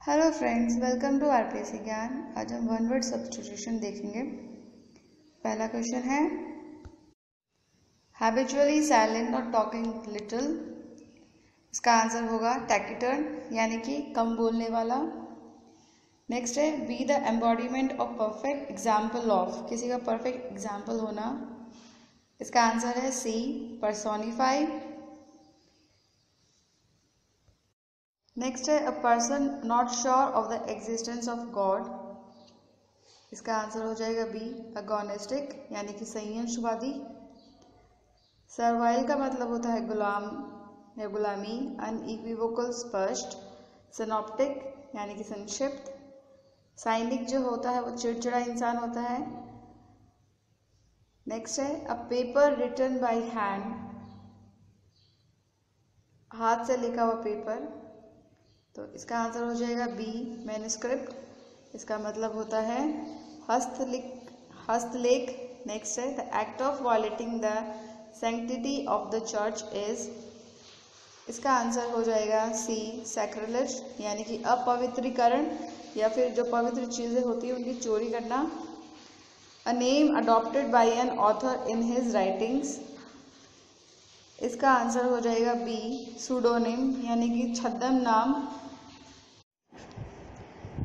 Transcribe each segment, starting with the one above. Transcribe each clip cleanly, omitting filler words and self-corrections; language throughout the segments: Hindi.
Hello friends, welcome to RPSC Gyan. आज हम वन वर्ड सब्स्टिट्यूशन देखेंगे। पहला क्वेश्चन है हैबिचुअली साइलेंट और टॉकिंग लिटिल। इसका आंसर होगा टैकिटर्न, यानी कि कम बोलने वाला। नेक्स्ट है be the embodiment of perfect example of, किसी का परफेक्ट एग्जाम्पल होना। इसका आंसर है सी पर्सोनिफाई। नेक्स्ट है a person not sure of the existence of God. इसका आंसर हो जाएगा बी अगोनिस्टिक, यानी कि संयमवादी। सर्वाइल का मतलब होता है गुलाम या गुलामी। अनइक्विवोकल स्पष्ट। सिनॉप्टिक यानी कि संक्षिप्त। साइनिक जो होता है वो चिड़चिड़ा इंसान होता है। नेक्स्ट है a paper written by hand, हाथ से लिखा हुआ पेपर। तो इसका आंसर हो जाएगा बी मैन्युस्क्रिप्ट। इसका मतलब होता है हस्तलेख। नेक्स्ट है the act of violating the sanctity of the church is. इसका आंसर हो जाएगा सी सैक्रिलेज, यानी कि अपवित्रीकरण या फिर जो पवित्र चीज़ें होती हैं उनकी चोरी करना। A name adopted by an author in his writings. इसका आंसर हो जाएगा बी सूडोनिम, यानी कि छद्म नाम।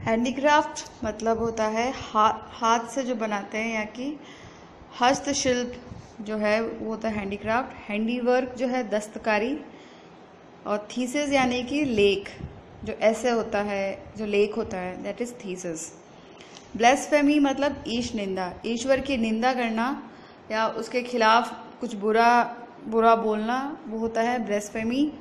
हैंडीक्राफ्ट मतलब होता है हाथ से जो बनाते हैं, या कि हस्तशिल्प जो है वो होता है हैंडीक्राफ्ट। हैंडीवर्क जो है दस्तकारी। और थीसिस यानी कि लेख, जो ऐसे होता है, जो लेख होता है, दैट इज थीसिस। ब्लेस्फेमी मतलब ईश निंदा, ईश्वर की निंदा करना या उसके खिलाफ कुछ बुरा बोलना, वो होता है ब्लेस्फेमी।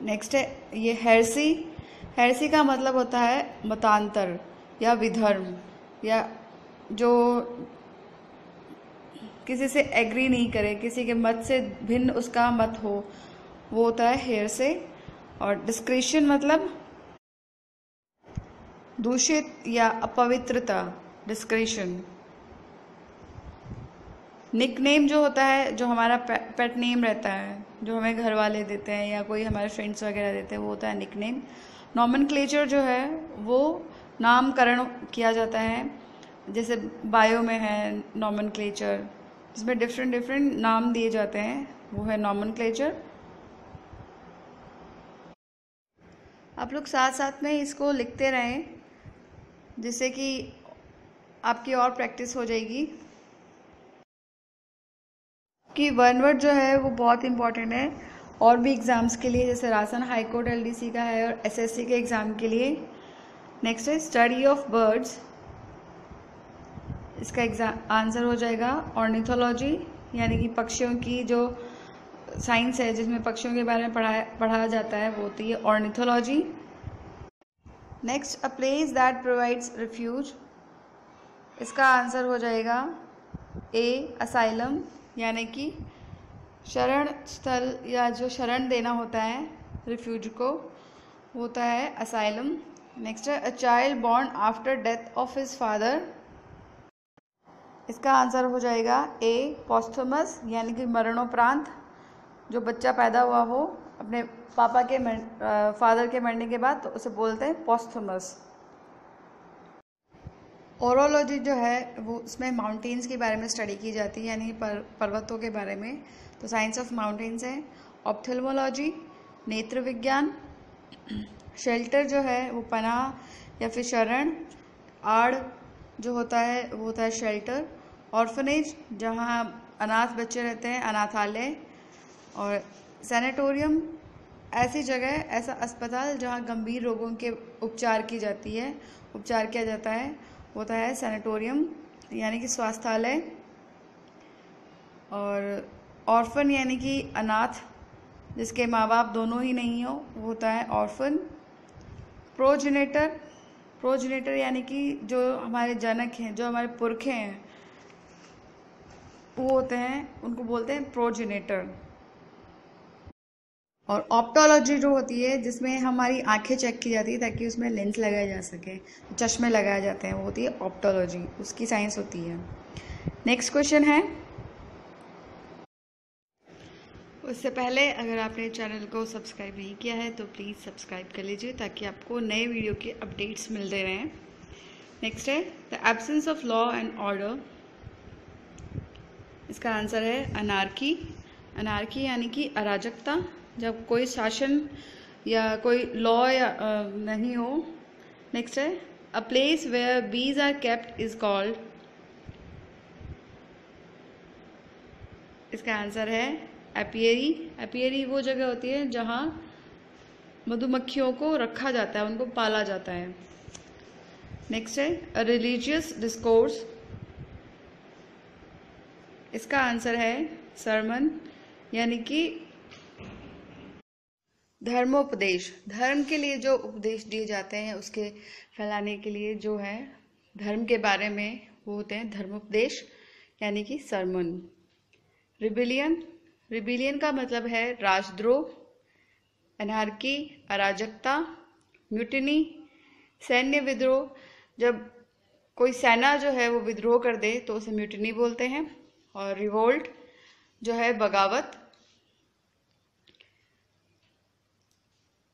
नेक्स्ट है ये हेरेसी। हेरेसी का मतलब होता है मतांतर या विधर्म, या जो किसी से एग्री नहीं करे, किसी के मत से भिन्न उसका मत हो, वो होता है हेरेसी। और डिस्क्रेशन मतलब दूषित या अपवित्रता, डिस्क्रेशन। निकनेम जो होता है, जो हमारा पेट नेम रहता है, जो हमें घर वाले देते हैं या कोई हमारे फ्रेंड्स वगैरह देते हैं, वो होता है निकनेम। नॉमेनक्लेचर जो है वो नामकरण किया जाता है, जैसे बायो में है नॉमेनक्लेचर, जिसमें डिफरेंट नाम दिए जाते हैं, वो है नॉमेनक्लेचर। आप लोग साथ साथ में इसको लिखते रहें, जिससे कि आपकी और प्रैक्टिस हो जाएगी। कि वन वर्ड जो है वो बहुत इंपॉर्टेंट है और भी एग्ज़ाम्स के लिए, जैसे राजस्थान हाई कोर्ट एलडीसी का है और एसएससी के एग्ज़ाम के लिए। नेक्स्ट है स्टडी ऑफ बर्ड्स। इसका आंसर हो जाएगा ऑर्निथोलॉजी, यानी कि पक्षियों की जो साइंस है जिसमें पक्षियों के बारे में पढ़ाया जाता है, वो होती है ornithology. Next a place that provides refuge. इसका आंसर हो जाएगा ए असाइलम, यानी कि शरण स्थल या जो शरण देना होता है रिफ्यूज को, होता है असाइलम। नेक्स्ट है a child born after death of his father. इसका आंसर हो जाएगा ए पोस्थुमस, यानी कि मरणोपरांत जो बच्चा पैदा हुआ हो अपने पापा के फादर के मरने के बाद, तो उसे बोलते हैं पोस्थुमस। ओरोलॉजी जो है वो उसमें माउंटेन्स के बारे में स्टडी की जाती है, यानी पर्वतों के बारे में, तो साइंस ऑफ माउंटेन्स है। ऑप्थेल्मोलॉजी नेत्र विज्ञान। शेल्टर जो है वो पनाह या फिर शरण। आड़ जो होता है वो होता है शेल्टर। ऑर्फनेज जहाँ अनाथ बच्चे रहते हैं, अनाथालय। और सैनिटोरियम ऐसी जगह, ऐसा अस्पताल जहाँ गंभीर रोगों के उपचार किया जाता है, होता है सैनिटोरियम, यानी कि स्वास्थ्यालय। और ऑर्फन यानी कि अनाथ जिसके माँ बाप दोनों ही नहीं हो, वो होता है ऑर्फन। प्रोजेनेटर यानी कि जो हमारे जनक हैं, जो हमारे पुरखे हैं, वो होते हैं, उनको बोलते हैं प्रोजेनेटर। और ऑप्टोलॉजी जो होती है जिसमें हमारी आंखें चेक की जाती है ताकि उसमें लेंस लगाया जा सके, चश्मे लगाए जाते हैं, वो होती है ऑप्टोलॉजी, उसकी साइंस होती है। नेक्स्ट क्वेश्चन है उससे पहले अगर आपने चैनल को सब्सक्राइब नहीं किया है तो प्लीज़ सब्सक्राइब कर लीजिए ताकि आपको नए वीडियो के अपडेट्स मिलते रहें। नेक्स्ट है the absence of law and order. इसका आंसर है अनार्की। अनार्की यानी कि अराजकता, जब कोई शासन या कोई लॉ या नहीं हो। नेक्स्ट है a place where bees are kept is called. इसका आंसर है एपियरी। एपियरी वो जगह होती है जहाँ मधुमक्खियों को रखा जाता है, उनको पाला जाता है। नेक्स्ट है अ रिलीजियस डिस्कोर्स। इसका आंसर है सरमन, यानी कि धर्मोपदेश। धर्म के लिए जो उपदेश दिए जाते हैं उसके फैलाने के लिए जो है धर्म के बारे में वो होते हैं धर्मोपदेश, यानी कि सरमन। रिबिलियन। रिबिलियन का मतलब है राजद्रोह, अनार्की अराजकता, म्यूटिनी सैन्य विद्रोह। जब कोई सेना जो है वो विद्रोह कर दे तो उसे म्यूटिनी बोलते हैं। और रिवोल्ट जो है बगावत।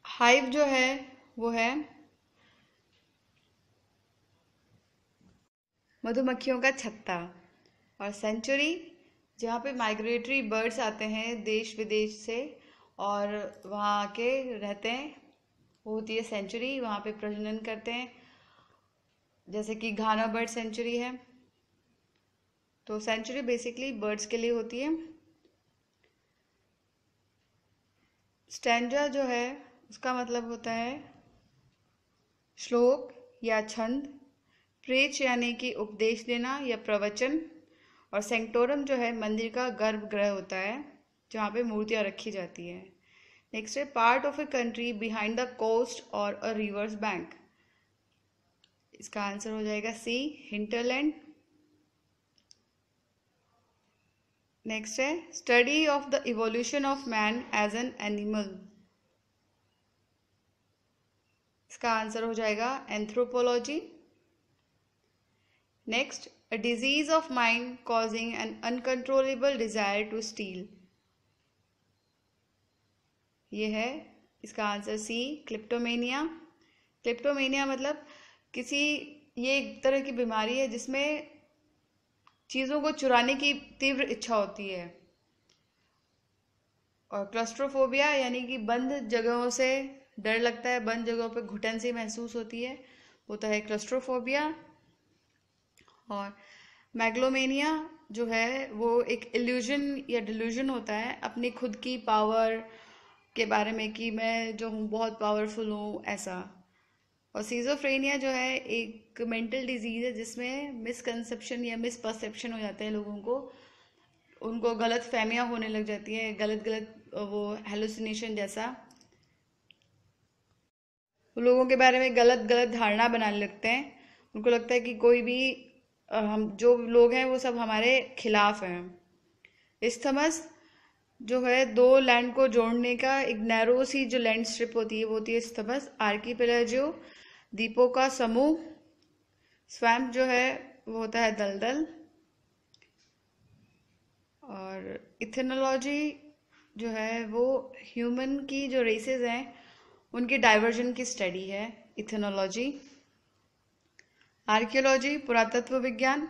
हाइव जो है वो है मधुमक्खियों का छत्ता। और सेंचुरी जहाँ पे माइग्रेटरी बर्ड्स आते हैं देश विदेश से और वहाँ आके रहते हैं, वो होती है सेंचुरी। वहाँ पे प्रजनन करते हैं, जैसे कि घाना बर्ड सेंचुरी है। तो सेंचुरी बेसिकली बर्ड्स के लिए होती है। स्टैंजा जो है उसका मतलब होता है श्लोक या छंद। प्रेच यानी कि उपदेश देना या प्रवचन। और सेंक्टोरम जो है मंदिर का गर्भगृह होता है जहाँ पे मूर्तियाँ रखी जाती है। नेक्स्ट है part of a country behind the coast और अ रिवर्स बैंक। इसका आंसर हो जाएगा सी हिंटरलैंड। नेक्स्ट है study of the evolution of man as an animal. इसका आंसर हो जाएगा anthropology. Next a disease of mind causing an uncontrollable desire to steal. ये है इसका आंसर सी क्लिप्टोमेनिया। क्लिप्टोमेनिया मतलब ये एक तरह की बीमारी है जिसमें चीज़ों को चुराने की तीव्र इच्छा होती है। और क्लस्ट्रोफोबिया यानी कि बंद जगहों से डर लगता है, बंद जगहों पे घुटन सी महसूस होती है, वो तो है क्लस्ट्रोफोबिया। और मैग्लोमेनिया जो है वो एक इल्यूजन या डिल्यूजन होता है अपनी खुद की पावर के बारे में कि मैं जो हूँ बहुत पावरफुल हूँ, ऐसा। और सीजोफ्रेनिया जो है एक मेंटल डिजीज है जिसमें मिसकंसेप्शन या मिसपर्सेप्शन हो जाते हैं लोगों को, उनको गलत फहमियाँ होने लग जाती है, गलत वो हेलुसिनेशन जैसा, लोगों के बारे में गलत गलत धारणा बनाने लगते हैं। उनको लगता है कि कोई भी हम जो लोग हैं वो सब हमारे खिलाफ हैं। इस्थमस जो है दो लैंड को जोड़ने का एक नैरो सी जो लैंड स्ट्रिप होती है वो होती है इस्थमस। आर्कीपेलाजियो द्वीपों का समूह। स्वैम्प जो है वो होता है दलदल। और इथेनोलॉजी जो है वो ह्यूमन की जो रेसेस हैं उनके डाइवर्जन की स्टडी है इथेनोलॉजी। आर्कियोलॉजी पुरातत्व विज्ञान।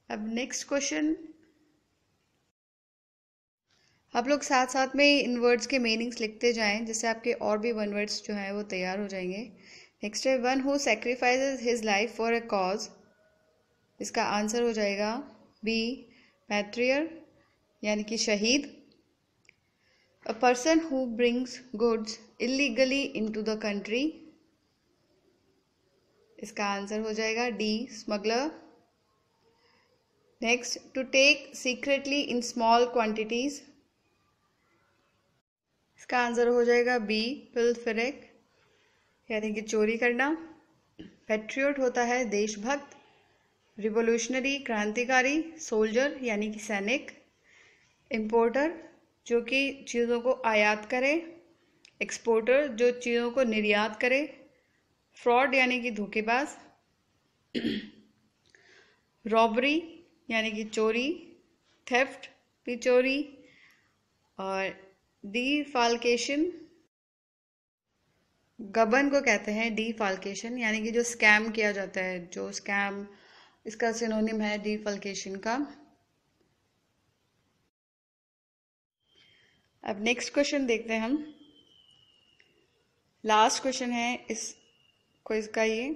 अब नेक्स्ट क्वेश्चन, आप लोग साथ साथ में इन वर्ड्स के मीनिंग्स लिखते जाएं जिससे आपके और भी वन वर्ड्स जो हैं वो तैयार हो जाएंगे। नेक्स्ट है one who sacrifices his life for a cause. इसका आंसर हो जाएगा बी मैट्रियर यानी कि शहीद। A person who brings goods illegally into the country. इसका आंसर हो जाएगा D smuggler. Next to take secretly in small quantities. इसका आंसर हो जाएगा बी पिल्फेरेक यानी कि चोरी करना। पैट्रियट होता है देशभक्त। रिवोल्यूशनरी क्रांतिकारी। सोल्जर यानी कि सैनिक। इम्पोर्टर जो कि चीज़ों को आयात करे। एक्सपोर्टर जो चीज़ों को निर्यात करे। फ्रॉड यानी कि धोखेबाज। रॉबरी यानी कि चोरी, थेफ्ट भी चोरी, और डिफाल्केशन, गबन को कहते हैं डिफाल्केशन, यानी कि जो स्कैम किया जाता है, जो स्कैम, इसका सिनोनिम है डिफाल्केशन का। अब नेक्स्ट क्वेश्चन देखते हैं हम। लास्ट क्वेश्चन है इस क्विज का ये।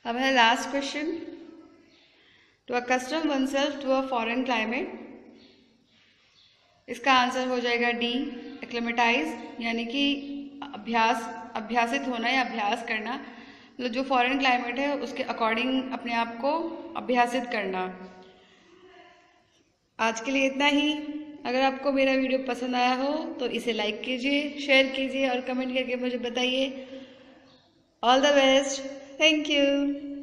अब है last question. To accustom oneself to a foreign climate, इसका आंसर हो जाएगा डी, एक्लेमेटाइज, यानी कि अभ्यासित होना या अभ्यास करना, मतलब जो फॉरेन क्लाइमेट है उसके अकॉर्डिंग अपने आप को अभ्यासित करना। आज के लिए इतना ही। अगर आपको मेरा वीडियो पसंद आया हो तो इसे लाइक कीजिए, शेयर कीजिए और कमेंट करके मुझे बताइए। All the best, thank you.